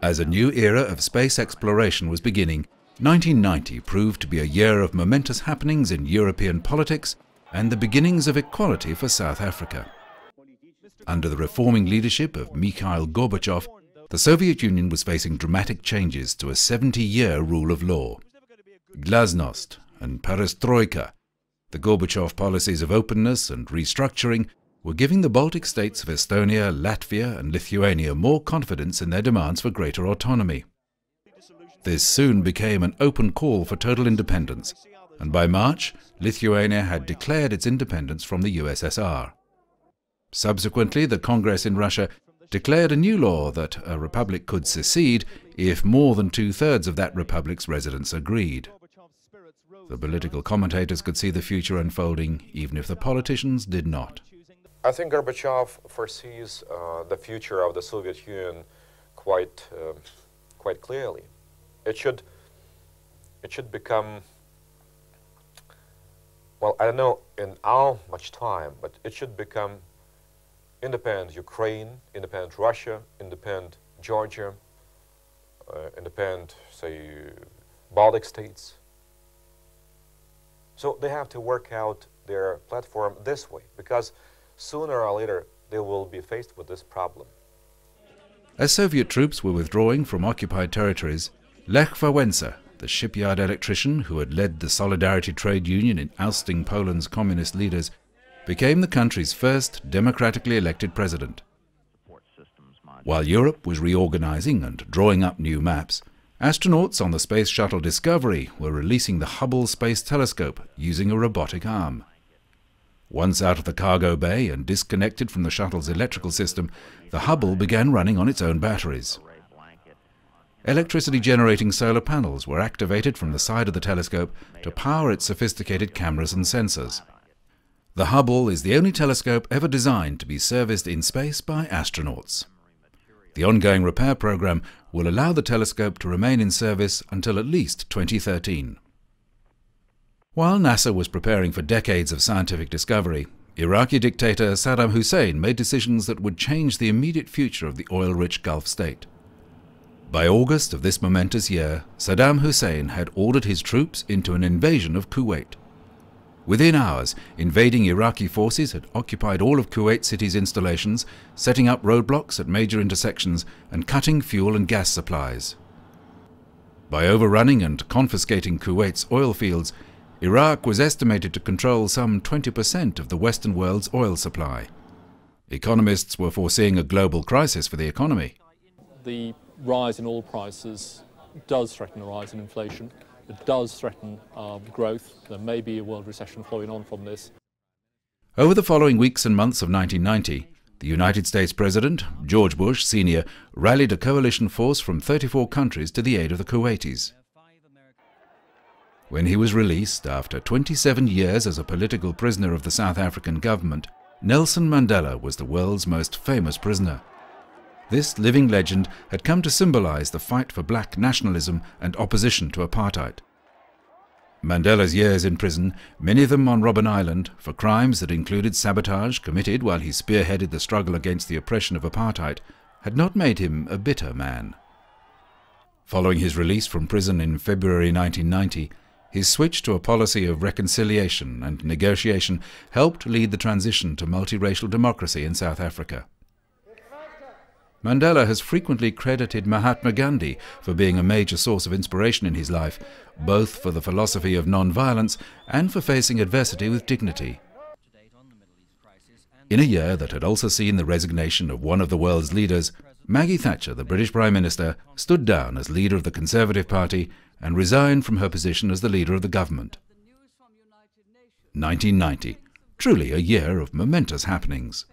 As a new era of space exploration was beginning, 1990 proved to be a year of momentous happenings in European politics and the beginnings of equality for South Africa. Under the reforming leadership of Mikhail Gorbachev, the Soviet Union was facing dramatic changes to a 70-year rule of law. Glasnost and Perestroika, the Gorbachev policies of openness and restructuring, were giving the Baltic states of Estonia, Latvia and Lithuania more confidence in their demands for greater autonomy. This soon became an open call for total independence, and by March, Lithuania had declared its independence from the USSR. Subsequently, the Congress in Russia declared a new law that a republic could secede if more than two-thirds of that republic's residents agreed. The political commentators could see the future unfolding, even if the politicians did not. I think Gorbachev foresees the future of the Soviet Union quite clearly. It should become, well, I don't know in how much time, but it should become independent Ukraine, independent Russia, independent Georgia, independent, say, Baltic states. So they have to work out their platform this way, because sooner or later they will be faced with this problem. As Soviet troops were withdrawing from occupied territories, Lech Wałęsa, the shipyard electrician who had led the Solidarity trade union in ousting Poland's communist leaders, became the country's first democratically elected president. While Europe was reorganizing and drawing up new maps, astronauts on the Space Shuttle Discovery were releasing the Hubble Space Telescope using a robotic arm. Once out of the cargo bay and disconnected from the shuttle's electrical system, the Hubble began running on its own batteries. Electricity-generating solar panels were activated from the side of the telescope to power its sophisticated cameras and sensors. The Hubble is the only telescope ever designed to be serviced in space by astronauts. The ongoing repair program will allow the telescope to remain in service until at least 2013. While NASA was preparing for decades of scientific discovery, Iraqi dictator Saddam Hussein made decisions that would change the immediate future of the oil-rich Gulf state. By August of this momentous year, Saddam Hussein had ordered his troops into an invasion of Kuwait. Within hours, invading Iraqi forces had occupied all of Kuwait City's installations, setting up roadblocks at major intersections and cutting fuel and gas supplies. By overrunning and confiscating Kuwait's oil fields, Iraq was estimated to control some 20% of the Western world's oil supply. Economists were foreseeing a global crisis for the economy. The rise in oil prices does threaten a rise in inflation. It does threaten growth. There may be a world recession flowing on from this. Over the following weeks and months of 1990, the United States President, George Bush Sr., rallied a coalition force from 34 countries to the aid of the Kuwaitis. When he was released after 27 years as a political prisoner of the South African government, Nelson Mandela was the world's most famous prisoner. This living legend had come to symbolize the fight for black nationalism and opposition to apartheid. Mandela's years in prison, many of them on Robben Island, for crimes that included sabotage committed while he spearheaded the struggle against the oppression of apartheid, had not made him a bitter man. Following his release from prison in February 1990, his switch to a policy of reconciliation and negotiation helped lead the transition to multiracial democracy in South Africa. Mandela has frequently credited Mahatma Gandhi for being a major source of inspiration in his life, both for the philosophy of non-violence and for facing adversity with dignity. In a year that had also seen the resignation of one of the world's leaders, Maggie Thatcher, the British Prime Minister, stood down as leader of the Conservative Party and resigned from her position as the leader of the government. 1990, truly a year of momentous happenings.